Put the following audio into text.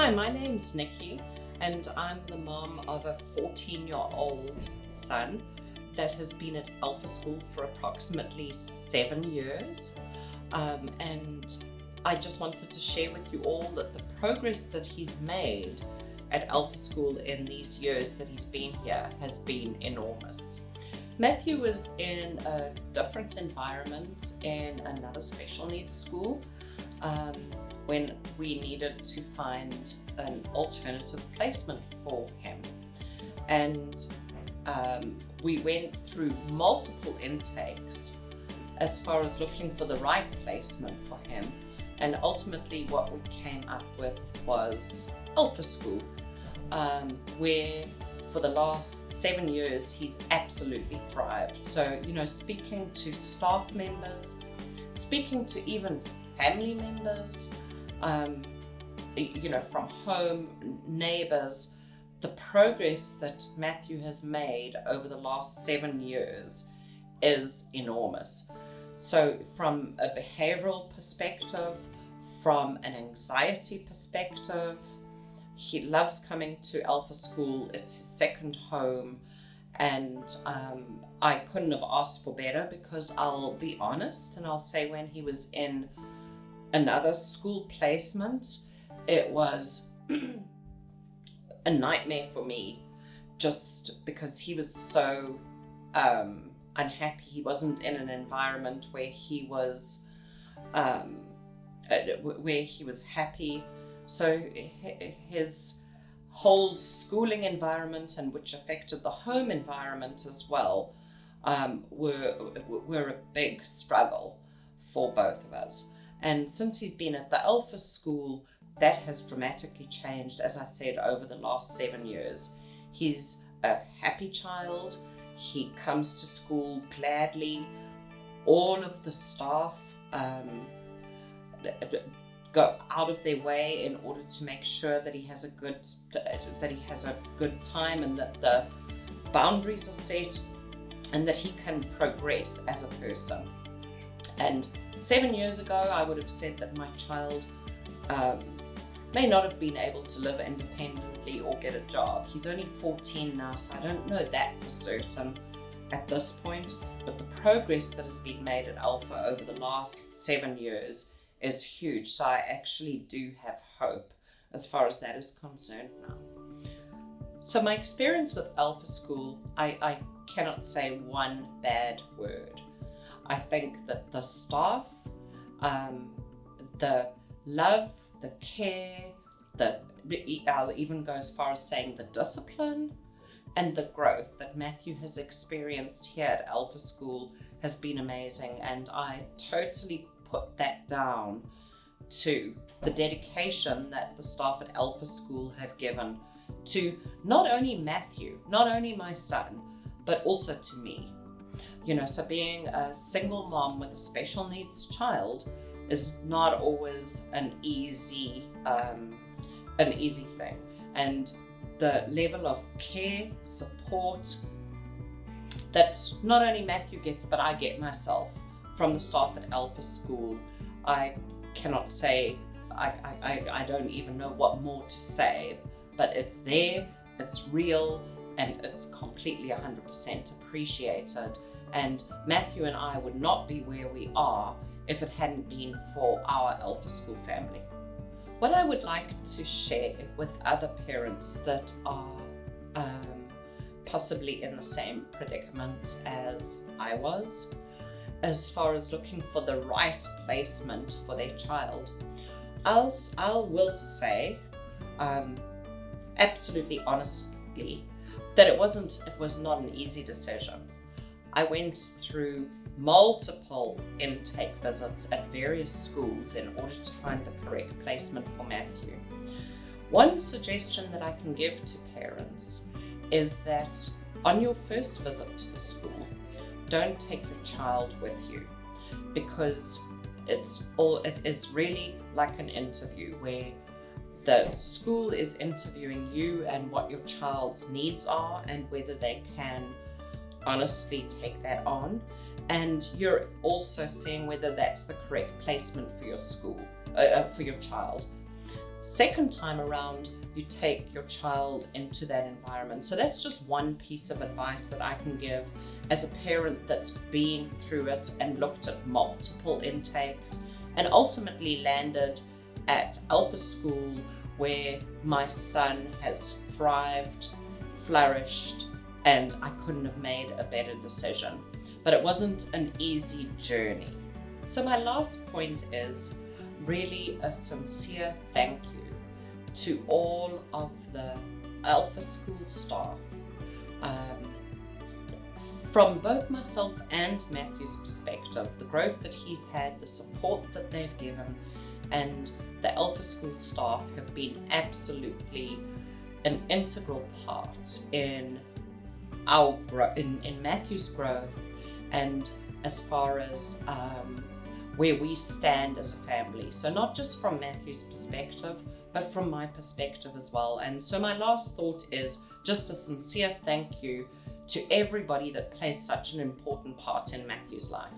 Hi, my name's Nicky, and I'm the mom of a 14-year-old son that has been at Alpha School for approximately 7 years. And I just wanted to share with you all that the progress that he's made at Alpha School in these years that he's been here has been enormous. Matthew was in a different environment in another special needs school when we needed to find an alternative placement for him. And we went through multiple intakes as far as looking for the right placement for him. And ultimately what we came up with was Alpha School, where for the last 7 years he's absolutely thrived. So, speaking to staff members, speaking to even family members, from home, neighbors, the progress that Matthew has made over the last 7 years is enormous. So from a behavioral perspective, from an anxiety perspective, he loves coming to Alpha School. It's his second home, and I couldn't have asked for better, because I'll be honest and I'll say when he was in another school placement, it was a nightmare for me, just because he was so unhappy. He wasn't in an environment where he was happy. So his whole schooling environment, and which affected the home environment as well, were a big struggle for both of us. And since he's been at the Alpha School, that has dramatically changed, as I said, over the last 7 years. He's a happy child. He comes to school gladly. All of the staff go out of their way in order to make sure that he has a good time, and that the boundaries are set, and that he can progress as a person. And 7 years ago, I would have said that my child may not have been able to live independently or get a job. He's only 14 now, so I don't know that for certain at this point. But the progress that has been made at Alpha over the last 7 years is huge. So I actually do have hope as far as that is concerned now. So my experience with Alpha School, I cannot say one bad word. I think that the staff, the love, the care, I'll even go as far as saying the discipline and the growth that Matthew has experienced here at Alpha School has been amazing. And I totally put that down to the dedication that the staff at Alpha School have given to not only Matthew, not only my son, but also to me. So being a single mom with a special needs child is not always an easy thing. And the level of care, support that not only Matthew gets, but I get myself from the staff at Alpha School, I cannot say, I don't even know what more to say, but it's there, it's real, and it's completely 100% appreciated. And Matthew and I would not be where we are if it hadn't been for our Alpha School family. What I would like to share with other parents that are possibly in the same predicament as I was, as far as looking for the right placement for their child, I will say, absolutely honestly, that it was not an easy decision. I went through multiple intake visits at various schools in order to find the correct placement for Matthew. One suggestion that I can give to parents is that on your first visit to the school, don't take your child with you, because it is really like an interview where the school is interviewing you and what your child's needs are and whether they can honestly take that on. And you're also seeing whether that's the correct placement for your school, for your child. second time around, you take your child into that environment. So that's just one piece of advice that I can give as a parent that's been through it and looked at multiple intakes and ultimately landed at Alpha School, where my son has thrived, flourished, and I couldn't have made a better decision. But it wasn't an easy journey. So my last point is really a sincere thank you to all of the Alpha School staff. From both myself and Matthew's perspective, the growth that he's had, the support that they've given, and the Alpha School staff have been absolutely an integral part in our in Matthew's growth, and as far as where we stand as a family. So not just from Matthew's perspective, but from my perspective as well. And so my last thought is just a sincere thank you to everybody that plays such an important part in Matthew's life.